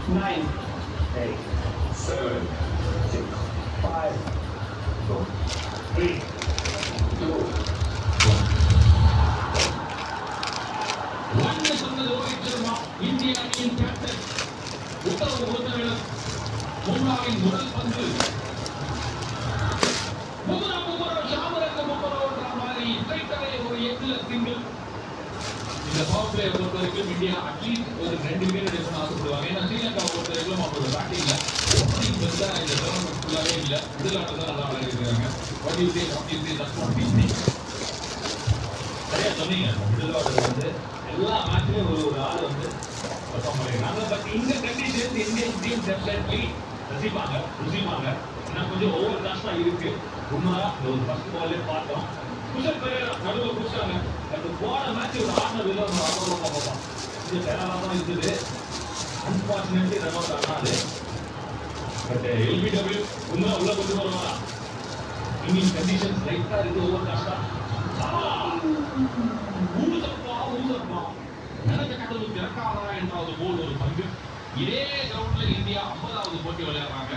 9, 8, 7, 6, 5, 4, 3, 2, 1. சொன்னது ரோஹித் சர்மா, இந்திய அணியின் கேப்டன். உத்தரவு கொடுத்தவர்கள் பும்ராவின் முதல் பந்து. ஒரு எட்டுல சிங்கிள். இந்த பவர் பிளே பொறுத்த வரைக்கும் இந்தியா அட்லீஸ்ட் ஒரு 2 விக்கெட் எடுக்கணும்னு ஆசைப்படுவாங்க. ஏன்னா ஸ்ரீலங்காவை பொறுத்த வரைக்கும் அவங்களோட பேட்டிங்ல ஓப்பனிங் பெஸ்டா இந்த டோர்னமெண்ட் ஃபுல்லாவே இல்ல. மிடில் ஆர்டர் தான் நல்லா விளையாடிருக்காங்க. What you say that's what we think. சரியா சொன்னீங்க. மிடில் ஆர்டர் வந்து எல்லா மேட்ச்லயும் ஒரு ஆள் வந்து பெர்ஃபார்ம் பண்ணிருக்காங்க. பட் இந்த கண்டிஷன்ஸ் இந்தியன் டீம் டெஃபினெட்லி ரசிப்பாங்க. ஏன்னா கொஞ்சம் ஓவர் கிளாஸா இருக்கு. உண்மைதான் ஒரு ஃபர்ஸ்ட் பால்லே பார்த்தோம். குஷல் பெரேரா நடுவுல குடிச்சாங்க. அது போன மேட்ச் ஒரு ஆர்னர் வெளில ஒரு அவ்வளோ பார்ப்போம். இது பெரேரா தான் இருந்தது. அன்பார்ச்சுனேட்லி ரன் அவுட் ஆனாது. பட் எல்பிடபிள்யூ உண்மை உள்ள கொண்டு வருவாரா? இந்தியன் கண்டிஷன்ஸ் லைட்டா இருக்கு. ஓவர் கிளாஸா ஊசப்பா நினைச்ச கடவுள் திறக்காதா என்ற ஒரு போல் ஒரு பங்கு. இதே கிரவுண்ட்ல இந்தியா 50வது போட்டி விளையாடுறாங்க.